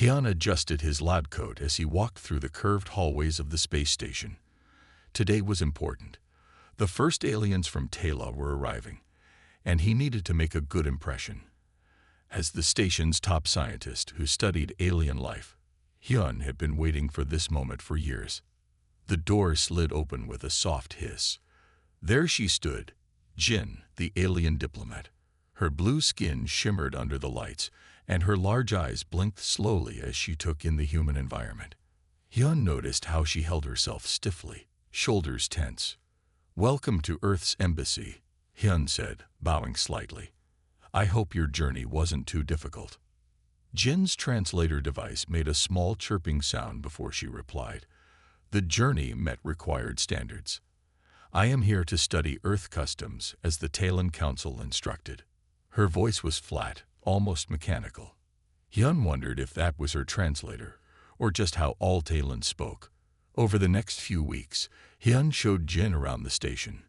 Hyun adjusted his lab coat as he walked through the curved hallways of the space station. Today was important. The first aliens from Tela were arriving, and he needed to make a good impression. As the station's top scientist who studied alien life, Hyun had been waiting for this moment for years. The door slid open with a soft hiss. There she stood, Jin, the alien diplomat. Her blue skin shimmered under the lights, and her large eyes blinked slowly as she took in the human environment. Hyun noticed how she held herself stiffly, shoulders tense. "Welcome to Earth's embassy," Hyun said, bowing slightly. "I hope your journey wasn't too difficult." Jin's translator device made a small chirping sound before she replied. "The journey met required standards. I am here to study Earth customs as the Talon Council instructed." Her voice was flat, almost mechanical. Hyun wondered if that was her translator, or just how all Talons spoke. Over the next few weeks, Hyun showed Jin around the station.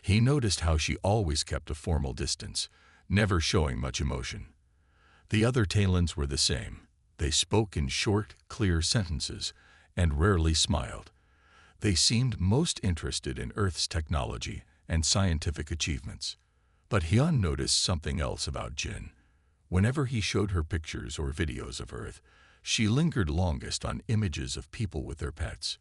He noticed how she always kept a formal distance, never showing much emotion. The other Talons were the same. They spoke in short, clear sentences and rarely smiled. They seemed most interested in Earth's technology and scientific achievements. But Hyun noticed something else about Jin. Whenever he showed her pictures or videos of Earth, she lingered longest on images of people with their pets.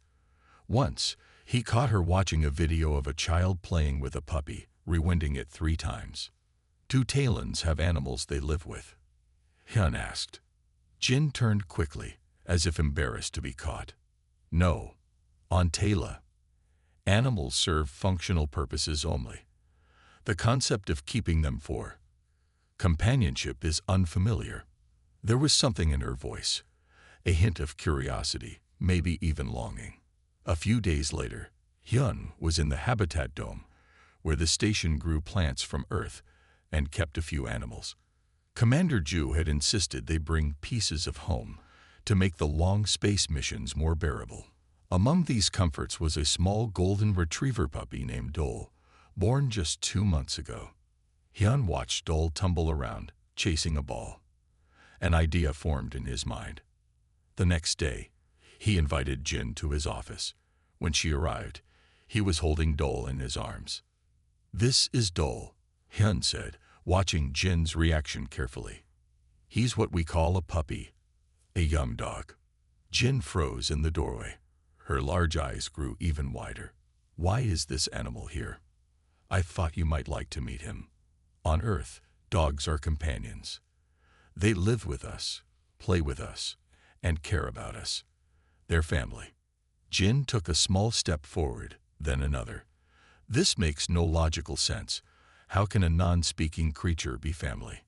Once, he caught her watching a video of a child playing with a puppy, rewinding it 3 times. "Do Talons have animals they live with?" Hyun asked. Jin turned quickly, as if embarrassed to be caught. "No. On Tela, animals serve functional purposes only. The concept of keeping them for companionship is unfamiliar." There was something in her voice, a hint of curiosity, maybe even longing. A few days later, Hyun was in the Habitat Dome, where the station grew plants from Earth and kept a few animals. Commander Ju had insisted they bring pieces of home to make the long space missions more bearable. Among these comforts was a small golden retriever puppy named Dole, born just 2 months ago. Hyun watched Dole tumble around, chasing a ball. An idea formed in his mind. The next day, he invited Jin to his office. When she arrived, he was holding Dole in his arms. "This is Dole," Hyun said, watching Jin's reaction carefully. "He's what we call a puppy, a young dog." Jin froze in the doorway. Her large eyes grew even wider. "Why is this animal here? I thought you might like to meet him. On Earth, dogs are companions. They live with us, play with us, and care about us. They're family." Jin took a small step forward, then another. "This makes no logical sense. How can a non-speaking creature be family?"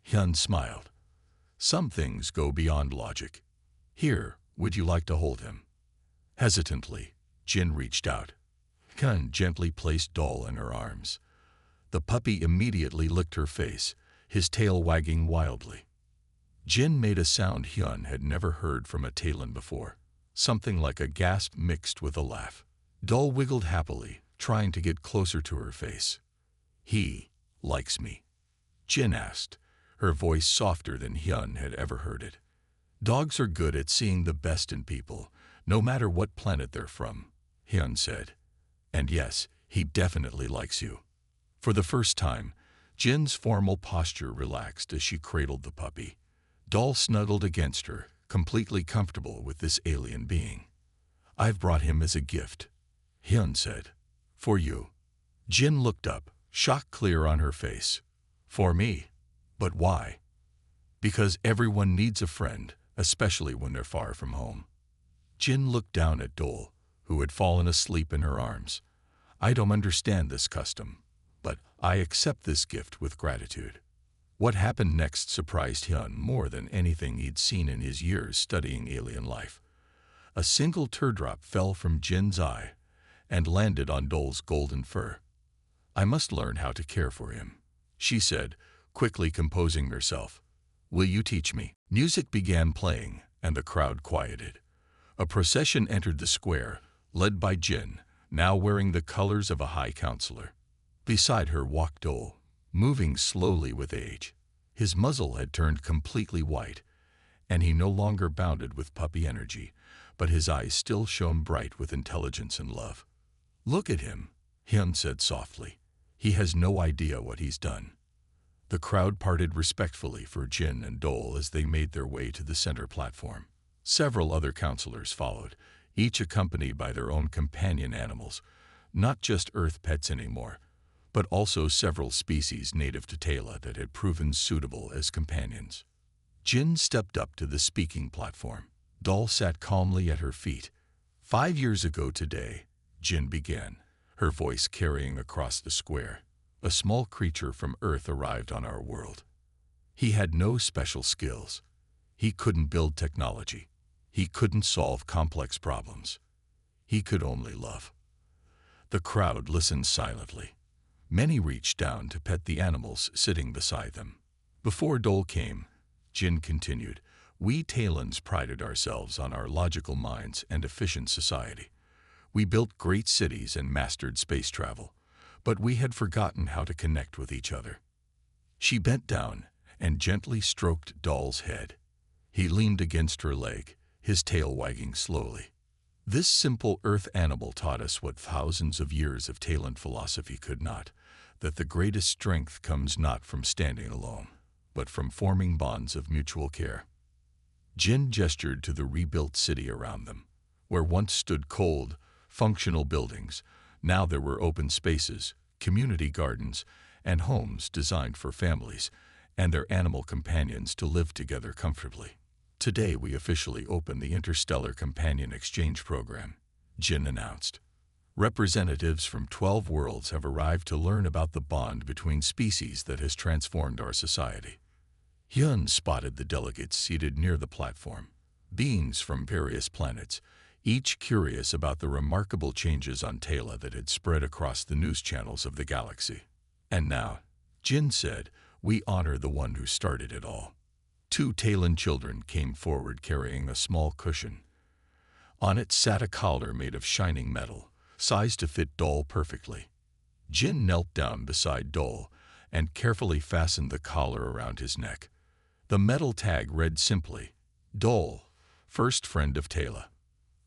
Hyun smiled. "Some things go beyond logic. Here, would you like to hold him?" Hesitantly, Jin reached out. Hyun gently placed Dole in her arms. The puppy immediately licked her face, his tail wagging wildly. Jin made a sound Hyun had never heard from a Talon before, something like a gasp mixed with a laugh. Dole wiggled happily, trying to get closer to her face. "He likes me?" Jin asked, her voice softer than Hyun had ever heard it. "Dogs are good at seeing the best in people, no matter what planet they're from," Hyun said. "And yes, he definitely likes you." For the first time, Jin's formal posture relaxed as she cradled the puppy. Dole snuggled against her, completely comfortable with this alien being. "I've brought him as a gift," Hyun said. "For you." Jin looked up, shock clear on her face. "For me? But why?" "Because everyone needs a friend, especially when they're far from home." Jin looked down at Dole, who had fallen asleep in her arms. "I don't understand this custom, but I accept this gift with gratitude." What happened next surprised Hyun more than anything he'd seen in his years studying alien life. A single teardrop fell from Jin's eye and landed on Dole's golden fur. "I must learn how to care for him," she said, quickly composing herself. "Will you teach me?" Music began playing, and the crowd quieted. A procession entered the square, led by Jin, now wearing the colors of a high counselor. Beside her walked Dole, moving slowly with age. His muzzle had turned completely white, and he no longer bounded with puppy energy, but his eyes still shone bright with intelligence and love. "Look at him," Hyun said softly. "He has no idea what he's done." The crowd parted respectfully for Jin and Dole as they made their way to the center platform. Several other counselors followed, each accompanied by their own companion animals, not just Earth pets anymore, but also several species native to Tala that had proven suitable as companions. Jin stepped up to the speaking platform. Dole sat calmly at her feet. 5 years ago today, Jin began, her voice carrying across the square. A small creature from Earth arrived on our world. He had no special skills. He couldn't build technology. He couldn't solve complex problems. He could only love. The crowd listened silently. Many reached down to pet the animals sitting beside them. Before Dole came, Jin continued, "We Talans prided ourselves on our logical minds and efficient society. We built great cities and mastered space travel, but we had forgotten how to connect with each other." She bent down and gently stroked Dole's head. He leaned against her leg, his tail wagging slowly. This simple Earth animal taught us what thousands of years of Talan philosophy could not, that the greatest strength comes not from standing alone, but from forming bonds of mutual care. Jin gestured to the rebuilt city around them. Where once stood cold, functional buildings, now there were open spaces, community gardens, and homes designed for families and their animal companions to live together comfortably. "Today we officially open the Interstellar Companion Exchange Program," Jin announced. "Representatives from 12 worlds have arrived to learn about the bond between species that has transformed our society." Hyun spotted the delegates seated near the platform, beings from various planets, each curious about the remarkable changes on Tala that had spread across the news channels of the galaxy. "And now," Jin said, "we honor the one who started it all." 2 Talan children came forward carrying a small cushion. On it sat a collar made of shining metal, sized to fit Dole perfectly. Jin knelt down beside Dole and carefully fastened the collar around his neck. The metal tag read simply, "Dole, first friend of Tala.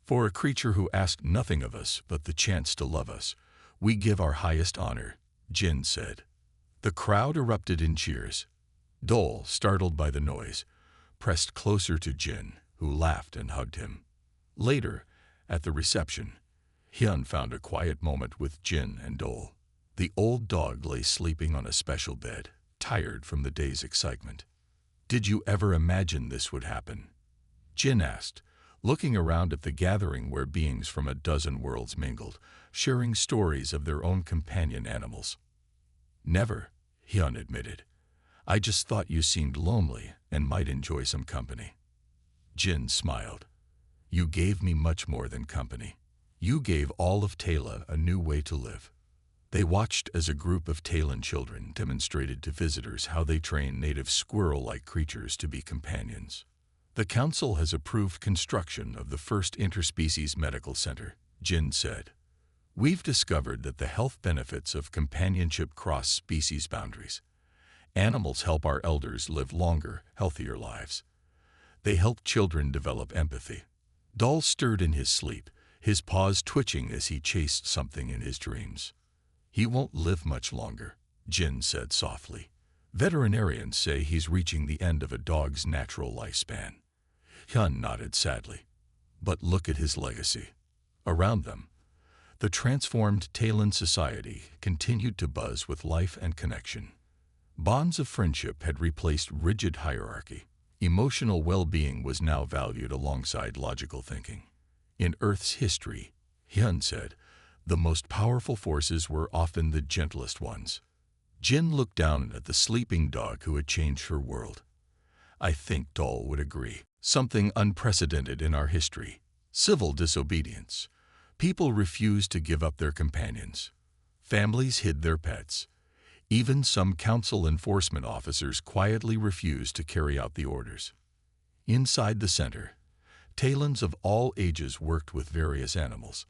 For a creature who asked nothing of us but the chance to love us, we give our highest honor," Jin said. The crowd erupted in cheers. Dole, startled by the noise, pressed closer to Jin, who laughed and hugged him. Later, at the reception, Hyun found a quiet moment with Jin and Dole. The old dog lay sleeping on a special bed, tired from the day's excitement. "Did you ever imagine this would happen?" Jin asked, looking around at the gathering where beings from a dozen worlds mingled, sharing stories of their own companion animals. "Never," Hyun admitted. "I just thought you seemed lonely and might enjoy some company." Jin smiled. "You gave me much more than company. You gave all of Tala a new way to live." They watched as a group of Talan children demonstrated to visitors how they train native squirrel-like creatures to be companions. "The council has approved construction of the first interspecies medical center," Jin said. "We've discovered that the health benefits of companionship cross species boundaries. Animals help our elders live longer, healthier lives. They help children develop empathy." Dol stirred in his sleep, his paws twitching as he chased something in his dreams. "He won't live much longer," Jin said softly. "Veterinarians say he's reaching the end of a dog's natural lifespan." Hyun nodded sadly. "But look at his legacy." Around them, the transformed Talan society continued to buzz with life and connection. Bonds of friendship had replaced rigid hierarchy. Emotional well-being was now valued alongside logical thinking. In Earth's history, Hyun said, the most powerful forces were often the gentlest ones. Jin looked down at the sleeping dog who had changed her world. "I think Dol would agree. Something unprecedented in our history. Civil disobedience. People refused to give up their companions. Families hid their pets. Even some council enforcement officers quietly refused to carry out the orders." Inside the center, Talans of all ages worked with various animals.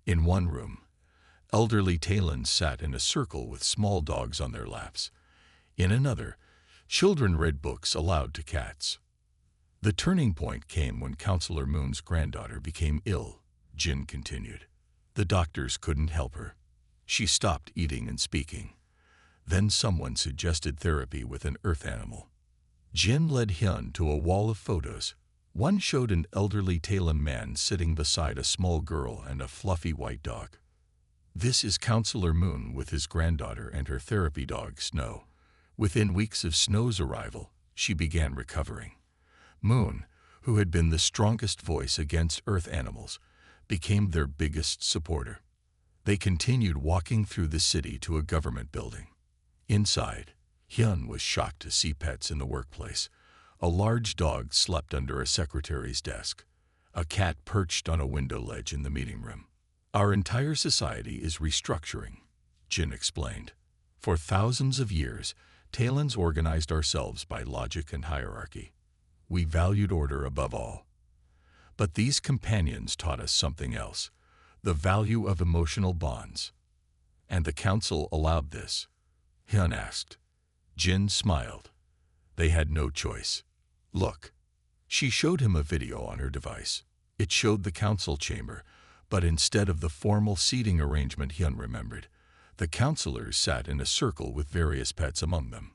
In one room, elderly Talans sat in a circle with small dogs on their laps. In another, children read books aloud to cats. The turning point came when Counselor Moon's granddaughter became ill, Jin continued. The doctors couldn't help her. She stopped eating and speaking. Then someone suggested therapy with an earth animal. Jin led Hyun to a wall of photos. One showed an elderly Talon man sitting beside a small girl and a fluffy white dog. This is Counselor Moon with his granddaughter and her therapy dog, Snow. Within weeks of Snow's arrival, she began recovering. Moon, who had been the strongest voice against earth animals, became their biggest supporter. They continued walking through the city to a government building. Inside, Hyun was shocked to see pets in the workplace. A large dog slept under a secretary's desk. A cat perched on a window ledge in the meeting room. Our entire society is restructuring, Jin explained. For thousands of years, Talons organized ourselves by logic and hierarchy. We valued order above all. But these companions taught us something else, the value of emotional bonds. And the council allowed this? Hyun asked. Jin smiled. They had no choice. Look. She showed him a video on her device. It showed the council chamber, but instead of the formal seating arrangement Hyun remembered, the counselors sat in a circle with various pets among them.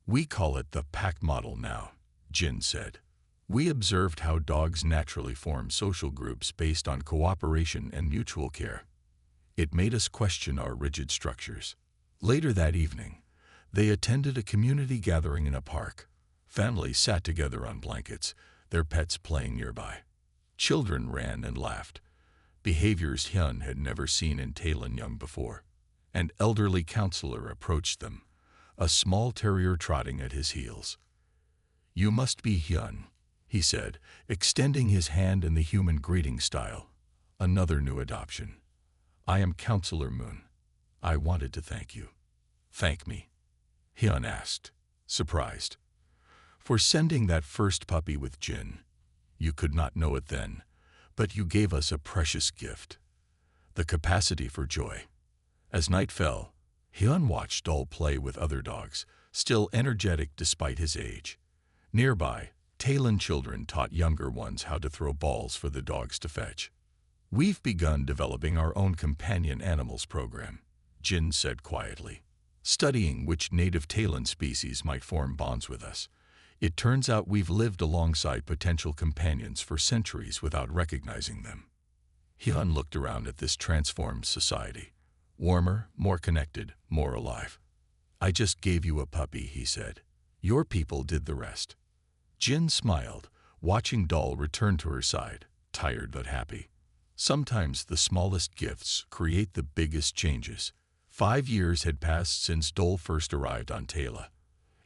We call it the pack model now, Jin said. We observed how dogs naturally form social groups based on cooperation and mutual care. It made us question our rigid structures. Later that evening, they attended a community gathering in a park. Families sat together on blankets, their pets playing nearby. Children ran and laughed, behaviors Hyun had never seen in Talon Young before. An elderly counselor approached them, a small terrier trotting at his heels. You must be Hyun, he said, extending his hand in the human greeting style. Another new adoption. I am Counselor Moon. I wanted to thank you. Thank me? Hyun asked, surprised. For sending that first puppy with Jin. You could not know it then, but you gave us a precious gift. The capacity for joy. As night fell, Hyun watched Dol play with other dogs, still energetic despite his age. Nearby, Talon children taught younger ones how to throw balls for the dogs to fetch. We've begun developing our own companion animals program, Jin said quietly, studying which native Talon species might form bonds with us. It turns out we've lived alongside potential companions for centuries without recognizing them. Hyun looked around at this transformed society. Warmer, more connected, more alive. I just gave you a puppy, he said. Your people did the rest. Jin smiled, watching Dol return to her side, tired but happy. Sometimes the smallest gifts create the biggest changes. 5 years had passed since Dol first arrived on Tala.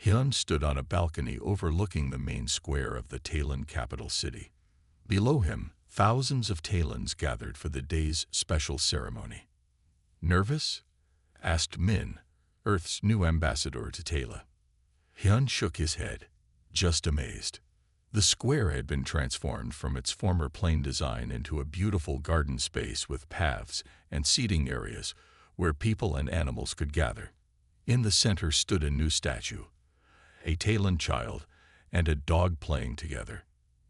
Hyun stood on a balcony overlooking the main square of the Talon capital city. Below him, thousands of Talons gathered for the day's special ceremony. Nervous? Asked Min, Earth's new ambassador to Tala. Hyun shook his head, just amazed. The square had been transformed from its former plain design into a beautiful garden space with paths and seating areas where people and animals could gather. In the center stood a new statue, a Talon child and a dog playing together.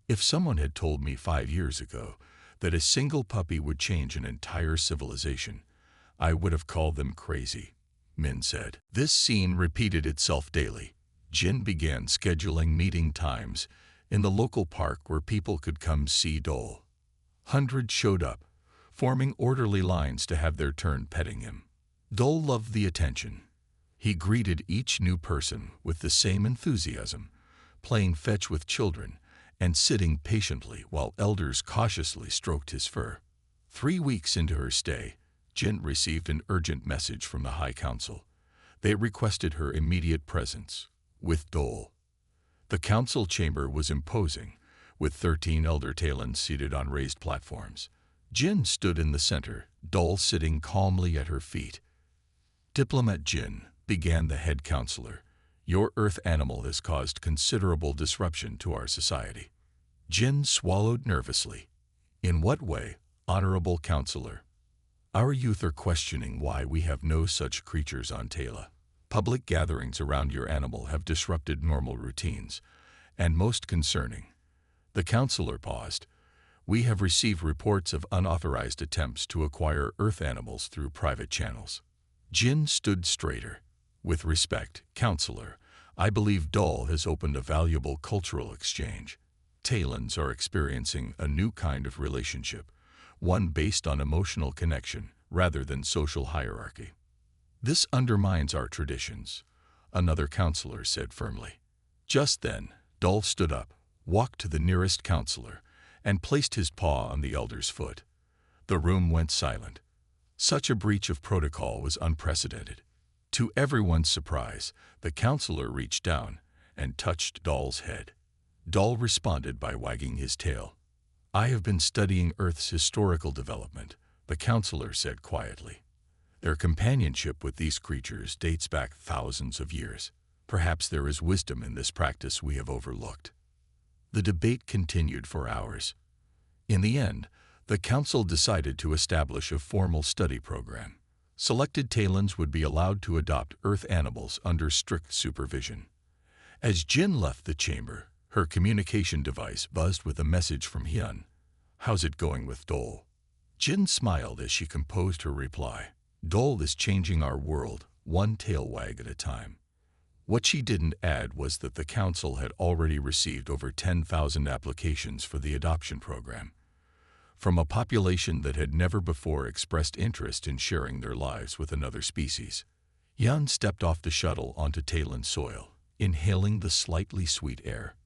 If someone had told me 5 years ago that a single puppy would change an entire civilization, I would have called them crazy, Min said. This scene repeated itself daily. Jin began scheduling meeting times in the local park where people could come see Dol. Hundreds showed up, forming orderly lines to have their turn petting him. Dol loved the attention. He greeted each new person with the same enthusiasm, playing fetch with children and sitting patiently while elders cautiously stroked his fur. 3 weeks into her stay, Jin received an urgent message from the High Council. They requested her immediate presence with Dol. The council chamber was imposing, with 13 elder Talons seated on raised platforms. Jin stood in the center, Dol sitting calmly at her feet. Diplomat Jin, began the head counselor, your earth animal has caused considerable disruption to our society. Jin swallowed nervously. In what way, honorable counselor? Our youth are questioning why we have no such creatures on Tala. Public gatherings around your animal have disrupted normal routines, and most concerning, The counselor paused. We have received reports of unauthorized attempts to acquire Earth animals through private channels. Jin stood straighter. With respect, counselor, I believe Dol has opened a valuable cultural exchange. Talons are experiencing a new kind of relationship, one based on emotional connection rather than social hierarchy. This undermines our traditions, another counselor said firmly. Just then, Dol stood up, walked to the nearest counselor, and placed his paw on the elder's foot. The room went silent. Such a breach of protocol was unprecedented. To everyone's surprise, the counselor reached down and touched Dol's head. Dol responded by wagging his tail. I have been studying Earth's historical development, the counselor said quietly. Their companionship with these creatures dates back thousands of years. Perhaps there is wisdom in this practice we have overlooked. The debate continued for hours. In the end, the council decided to establish a formal study program. Selected Talons would be allowed to adopt Earth animals under strict supervision. As Jin left the chamber, her communication device buzzed with a message from Hyun. How's it going with Dol? Jin smiled as she composed her reply. Dol is changing our world, one tail wag at a time. What she didn't add was that the council had already received over 10,000 applications for the adoption program, from a population that had never before expressed interest in sharing their lives with another species. Hyun stepped off the shuttle onto Talon soil, inhaling the slightly sweet air.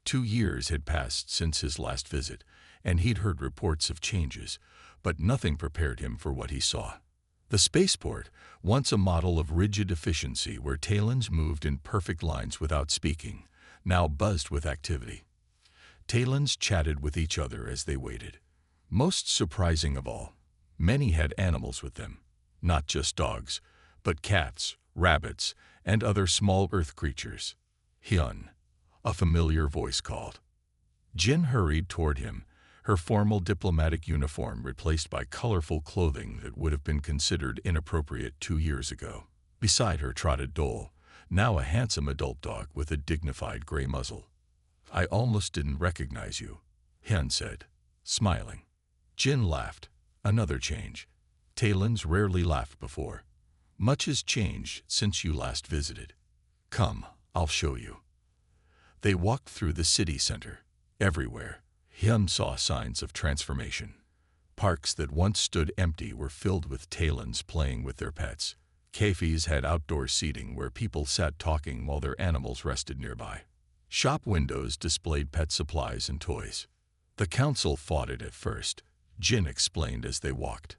2 years had passed since his last visit, and he'd heard reports of changes, but nothing prepared him for what he saw. The spaceport, once a model of rigid efficiency where Talons moved in perfect lines without speaking, now buzzed with activity. Talons chatted with each other as they waited. Most surprising of all, many had animals with them, not just dogs, but cats, rabbits, and other small Earth creatures. Hyun, a familiar voice called. Jin hurried toward him, her formal diplomatic uniform replaced by colorful clothing that would have been considered inappropriate 2 years ago. Beside her trotted Dol, now a handsome adult dog with a dignified gray muzzle. I almost didn't recognize you, Hyun said, smiling. Jin laughed. Another change. Talons rarely laughed before. Much has changed since you last visited. Come, I'll show you. They walked through the city center. Everywhere, Hyun saw signs of transformation. Parks that once stood empty were filled with Talons playing with their pets. Cafes had outdoor seating where people sat talking while their animals rested nearby. Shop windows displayed pet supplies and toys. The council fought it at first, Jin explained as they walked.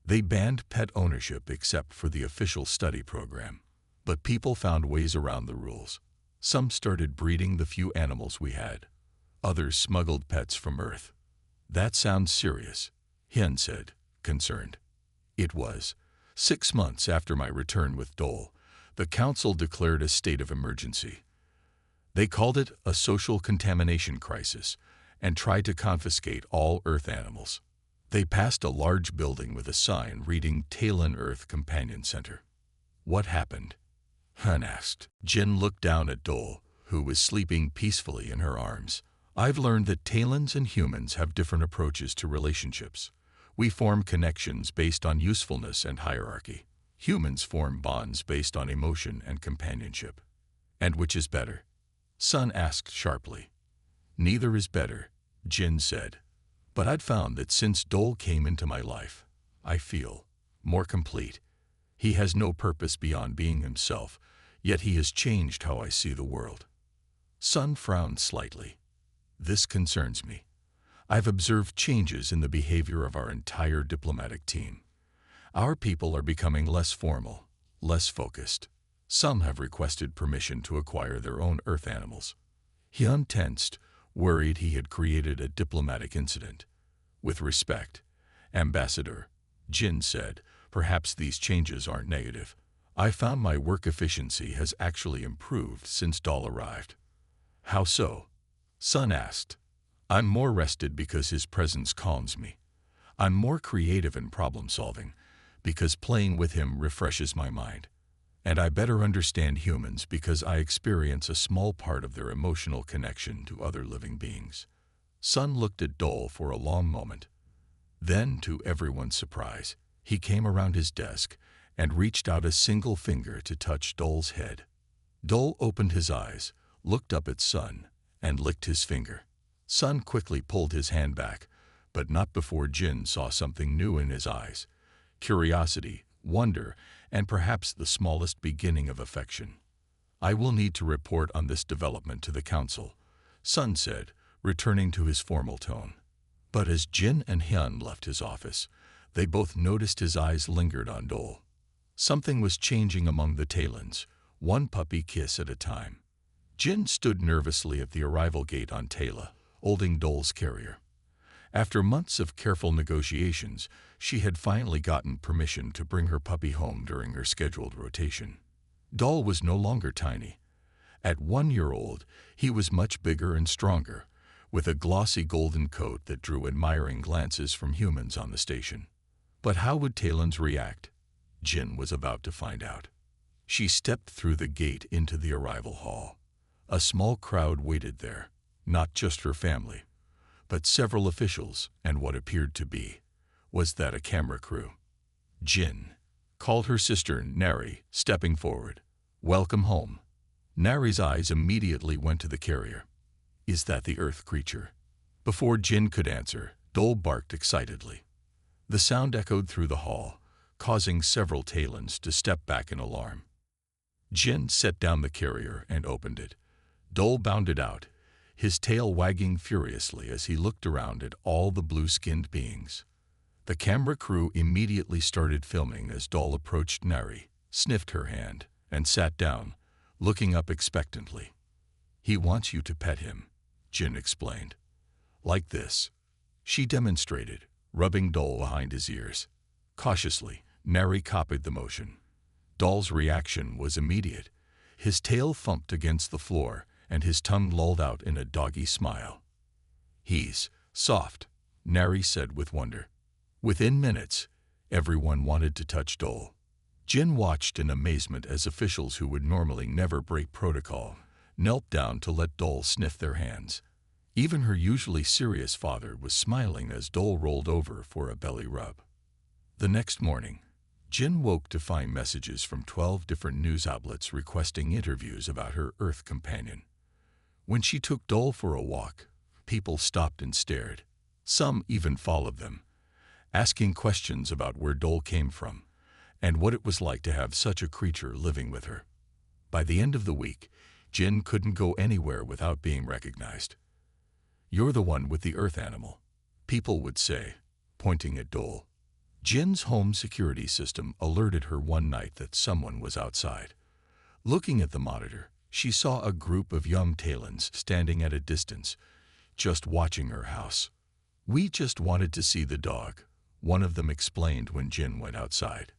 They banned pet ownership except for the official study program. But people found ways around the rules. Some started breeding the few animals we had. Others smuggled pets from Earth. That sounds serious, Hyun said, concerned. It was. 6 months after my return with Dol, the council declared a state of emergency. They called it a social contamination crisis and tried to confiscate all Earth animals. They passed a large building with a sign reading Talon Earth Companion Center. What happened? Hyun asked. Jin looked down at Dol, who was sleeping peacefully in her arms. I've learned that Talons and humans have different approaches to relationships. We form connections based on usefulness and hierarchy. Humans form bonds based on emotion and companionship. And which is better? Sun asked sharply. Neither is better, Jin said. But I'd found that since Dol came into my life, I feel more complete. He has no purpose beyond being himself, yet he has changed how I see the world. Sun frowned slightly. This concerns me. I've observed changes in the behavior of our entire diplomatic team. Our people are becoming less formal, less focused. Some have requested permission to acquire their own Earth animals. Hyun tensed, worried he had created a diplomatic incident. With respect, Ambassador, Jin said, perhaps these changes aren't negative. I found my work efficiency has actually improved since Dol arrived. How so? Sun asked. I'm more rested because his presence calms me. I'm more creative in problem solving because playing with him refreshes my mind. And I better understand humans because I experience a small part of their emotional connection to other living beings. Sun looked at Dole for a long moment. Then, to everyone's surprise, he came around his desk and reached out a single finger to touch Dole's head. Dole opened his eyes, looked up at Sun, and licked his finger. Sun quickly pulled his hand back, but not before Jin saw something new in his eyes: curiosity, wonder, and perhaps the smallest beginning of affection. "I will need to report on this development to the council," Sun said, returning to his formal tone. But as Jin and Hyun left his office, they both noticed his eyes lingered on Dole. Something was changing among the Talons, one puppy kiss at a time. Jin stood nervously at the arrival gate on Tala, holding Dole's carrier. After months of careful negotiations, she had finally gotten permission to bring her puppy home during her scheduled rotation. Dole was no longer tiny. At 1 year old, he was much bigger and stronger, with a glossy golden coat that drew admiring glances from humans on the station. But how would Talons react? Jin was about to find out. She stepped through the gate into the arrival hall. A small crowd waited there, not just her family, but several officials and what appeared to be, was that a camera crew? "Jin," called her sister Nari, stepping forward. "Welcome home." Nari's eyes immediately went to the carrier. "Is that the Earth creature?" Before Jin could answer, Dole barked excitedly. The sound echoed through the hall, causing several Talons to step back in alarm. Jin set down the carrier and opened it. Dole bounded out, his tail wagging furiously as he looked around at all the blue-skinned beings. The camera crew immediately started filming as Dole approached Nari, sniffed her hand, and sat down, looking up expectantly. "He wants you to pet him," Jin explained. "Like this." She demonstrated, rubbing Dole behind his ears. Cautiously, Nari copied the motion. Dole's reaction was immediate. His tail thumped against the floor, and his tongue lolled out in a doggy smile. "He's soft," Nari said with wonder. Within minutes, everyone wanted to touch Dole. Jin watched in amazement as officials who would normally never break protocol knelt down to let Dole sniff their hands. Even her usually serious father was smiling as Dole rolled over for a belly rub. The next morning, Jin woke to find messages from 12 different news outlets requesting interviews about her Earth companion. When she took Dole for a walk, people stopped and stared. Some even followed them, asking questions about where Dole came from and what it was like to have such a creature living with her. By the end of the week, Jin couldn't go anywhere without being recognized. "You're the one with the Earth animal," people would say, pointing at Dole. Jin's home security system alerted her one night that someone was outside. Looking at the monitor, she saw a group of young Talons standing at a distance, just watching her house. "We just wanted to see the dog," one of them explained when Jin went outside.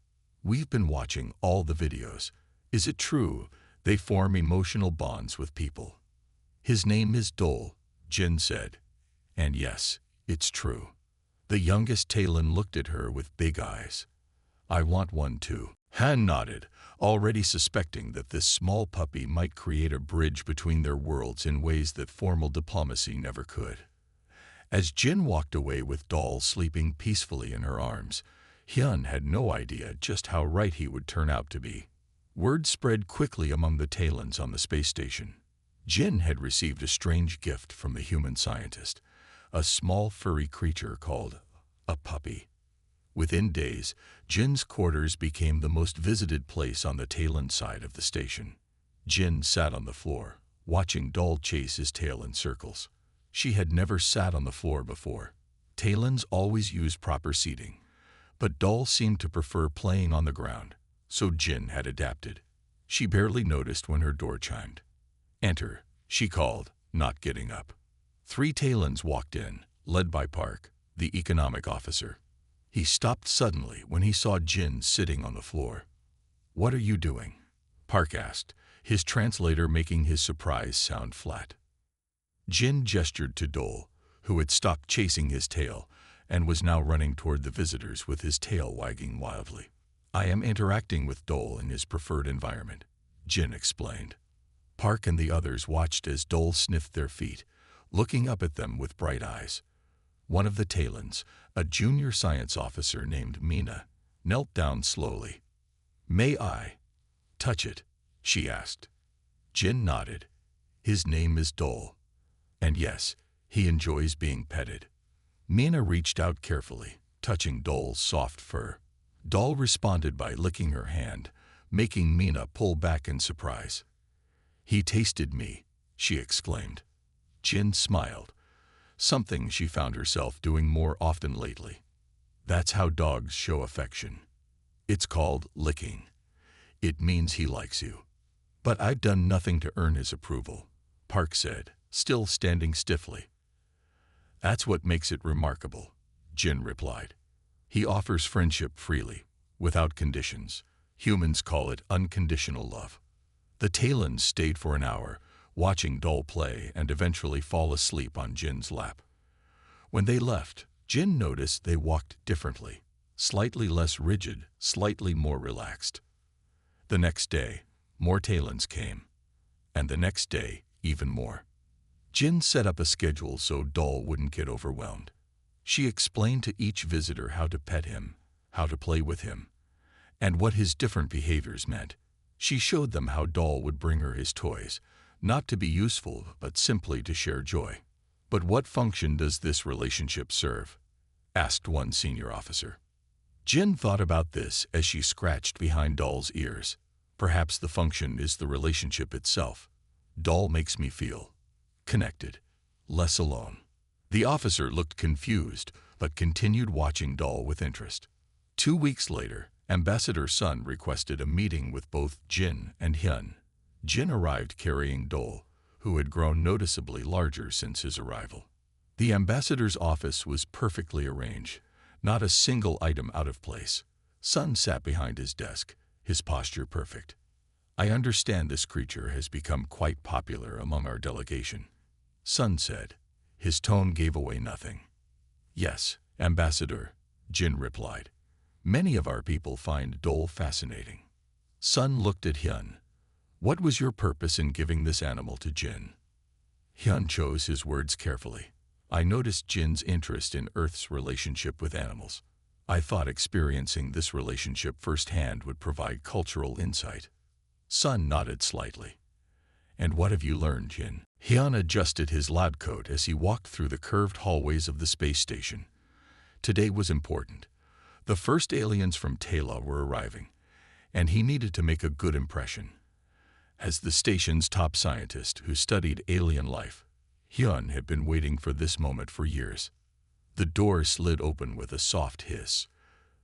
"We've been watching all the videos. Is it true they form emotional bonds with people?" "His name is Dole," Jin said. "And yes, it's true." The youngest Talon looked at her with big eyes. "I want one too." Han nodded, already suspecting that this small puppy might create a bridge between their worlds in ways that formal diplomacy never could. As Jin walked away with Dole sleeping peacefully in her arms, Hyun had no idea just how right he would turn out to be. Word spread quickly among the Talons on the space station. Jin had received a strange gift from the human scientist, a small furry creature called a puppy. Within days, Jin's quarters became the most visited place on the Talon side of the station. Jin sat on the floor, watching Dole chase his tail in circles. She had never sat on the floor before. Talons always used proper seating, but Dole seemed to prefer playing on the ground, so Jin had adapted. She barely noticed when her door chimed. "Enter," she called, not getting up. 3 Talons walked in, led by Park, the economic officer. He stopped suddenly when he saw Jin sitting on the floor. "What are you doing?" Park asked, his translator making his surprise sound flat. Jin gestured to Dole, who had stopped chasing his tail and was now running toward the visitors with his tail wagging wildly. "I am interacting with Dole in his preferred environment," Jin explained. Park and the others watched as Dole sniffed their feet, looking up at them with bright eyes. One of the Talons, a junior science officer named Mina, knelt down slowly. "May I touch it?" she asked. Jin nodded. His name is Dole. And yes, he enjoys being petted. Mina reached out carefully, touching Dole's soft fur. Dole responded by licking her hand, making Mina pull back in surprise. "He tasted me," she exclaimed. Jin smiled, something she found herself doing more often lately. That's how dogs show affection. It's called licking. It means he likes you. "But I've done nothing to earn his approval," Park said, still standing stiffly. "That's what makes it remarkable," Jin replied. "He offers friendship freely, without conditions. Humans call it unconditional love." The Talons stayed for an hour, watching Dole play and eventually fall asleep on Jin's lap. When they left, Jin noticed they walked differently, slightly less rigid, slightly more relaxed. The next day, more Talons came, and the next day, even more. Jin set up a schedule so Dole wouldn't get overwhelmed. She explained to each visitor how to pet him, how to play with him, and what his different behaviors meant. She showed them how Dole would bring her his toys, not to be useful, but simply to share joy. "But what function does this relationship serve?" asked one senior officer. Jin thought about this as she scratched behind Dole's ears. "Perhaps the function is the relationship itself. Dole makes me feel connected, less alone." The officer looked confused, but continued watching Dole with interest. 2 weeks later, Ambassador Sun requested a meeting with both Jin and Hyun. Jin arrived carrying Dole, who had grown noticeably larger since his arrival. The ambassador's office was perfectly arranged, not a single item out of place. Sun sat behind his desk, his posture perfect. "I understand this creature has become quite popular among our delegation," Sun said. His tone gave away nothing. "Yes, Ambassador," Jin replied. "Many of our people find Dole fascinating." Sun looked at Hyun. "What was your purpose in giving this animal to Jin?" Hyun chose his words carefully. "I noticed Jin's interest in Earth's relationship with animals. I thought experiencing this relationship firsthand would provide cultural insight." Sun nodded slightly. "And what have you learned, Jin?" Hyun adjusted his lab coat as he walked through the curved hallways of the space station. Today was important. The first aliens from Tela were arriving, and he needed to make a good impression. As the station's top scientist who studied alien life, Hyun had been waiting for this moment for years. The door slid open with a soft hiss.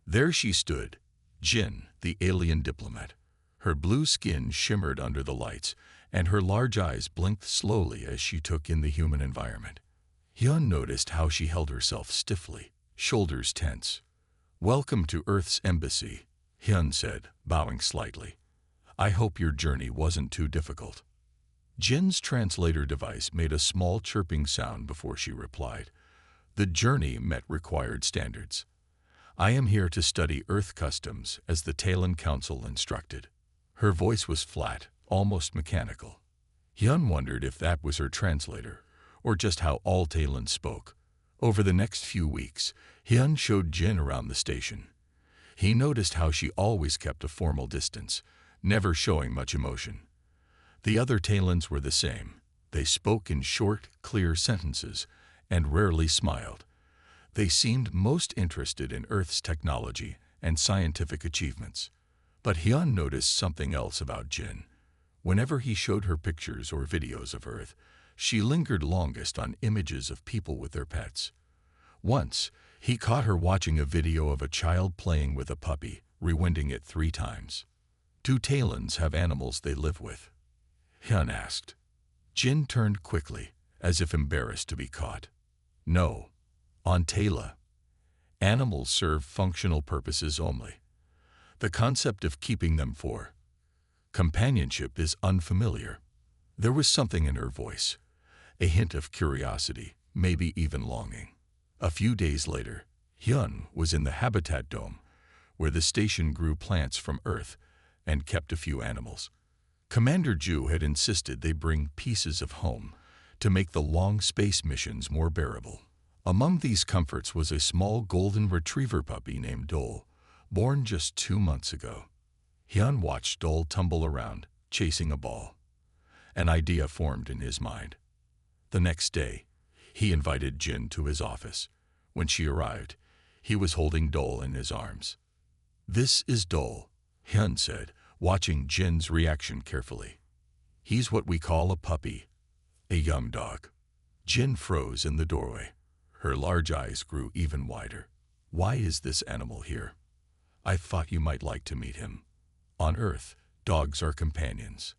There she stood, Jin, the alien diplomat. Her blue skin shimmered under the lights, and her large eyes blinked slowly as she took in the human environment. Hyun noticed how she held herself stiffly, shoulders tense. "Welcome to Earth's embassy," Hyun said, bowing slightly. "I hope your journey wasn't too difficult." Jin's translator device made a small chirping sound before she replied. The journey met required standards. "I am here to study Earth customs as the Talon Council instructed." Her voice was flat, almost mechanical. Hyun wondered if that was her translator, or just how all Talons spoke. Over the next few weeks, Hyun showed Jin around the station. He noticed how she always kept a formal distance, never showing much emotion. The other Talons were the same. They spoke in short, clear sentences and rarely smiled. They seemed most interested in Earth's technology and scientific achievements. But Hyun noticed something else about Jin. Whenever he showed her pictures or videos of Earth, she lingered longest on images of people with their pets. Once, he caught her watching a video of a child playing with a puppy, rewinding it 3 times. "Do Talons have animals they live with?" Hyun asked. Jin turned quickly, as if embarrassed to be caught. "No. On Tela, animals serve functional purposes only. The concept of keeping them for companionship is unfamiliar." There was something in her voice, a hint of curiosity, maybe even longing. A few days later, Hyun was in the Habitat Dome, where the station grew plants from Earth and kept a few animals. Commander Ju had insisted they bring pieces of home to make the long space missions more bearable. Among these comforts was a small golden retriever puppy named Dole, born just 2 months ago. Hyun watched Dole tumble around, chasing a ball. An idea formed in his mind. The next day, he invited Jin to his office. When she arrived, he was holding Dole in his arms. "This is Dole," Hyun said, watching Jin's reaction carefully. "He's what we call a puppy, a young dog." Jin froze in the doorway. Her large eyes grew even wider. "Why is this animal here? I thought you might like to meet him. On Earth, dogs are companions.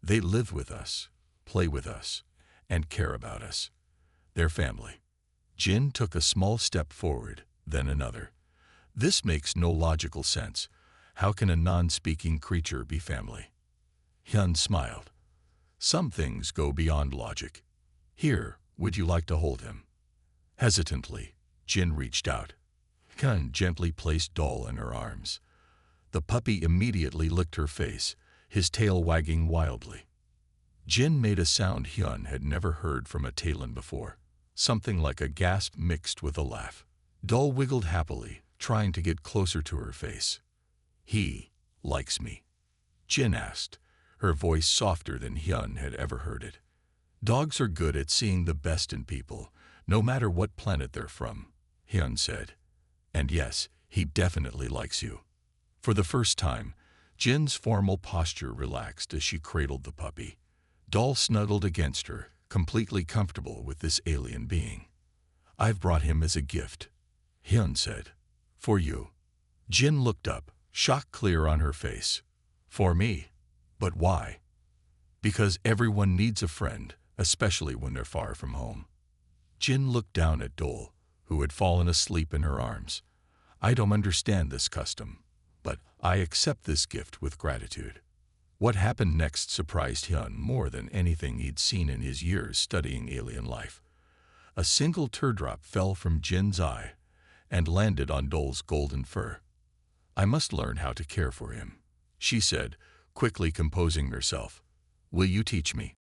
They live with us, play with us, and care about us. They're family." Jin took a small step forward, then another. "This makes no logical sense. How can a non-speaking creature be family?" Hyun smiled. "Some things go beyond logic. Here, would you like to hold him?" Hesitantly, Jin reached out. Hyun gently placed Dole in her arms. The puppy immediately licked her face, his tail wagging wildly. Jin made a sound Hyun had never heard from a Talon before, something like a gasp mixed with a laugh. Dole wiggled happily, trying to get closer to her face. "He likes me?" Jin asked, her voice softer than Hyun had ever heard it. "Dogs are good at seeing the best in people, no matter what planet they're from," Hyun said. "And yes, he definitely likes you." For the first time, Jin's formal posture relaxed as she cradled the puppy. Dole snuggled against her, completely comfortable with this alien being. "I've brought him as a gift," Hyun said. "For you." Jin looked up, shock clear on her face. "For me? But why?" "Because everyone needs a friend, especially when they're far from home." Jin looked down at Dole, who had fallen asleep in her arms. "I don't understand this custom, but I accept this gift with gratitude." What happened next surprised Hyun more than anything he'd seen in his years studying alien life. A single teardrop fell from Jin's eye and landed on Dole's golden fur. "I must learn how to care for him," she said, quickly composing herself. "Will you teach me?"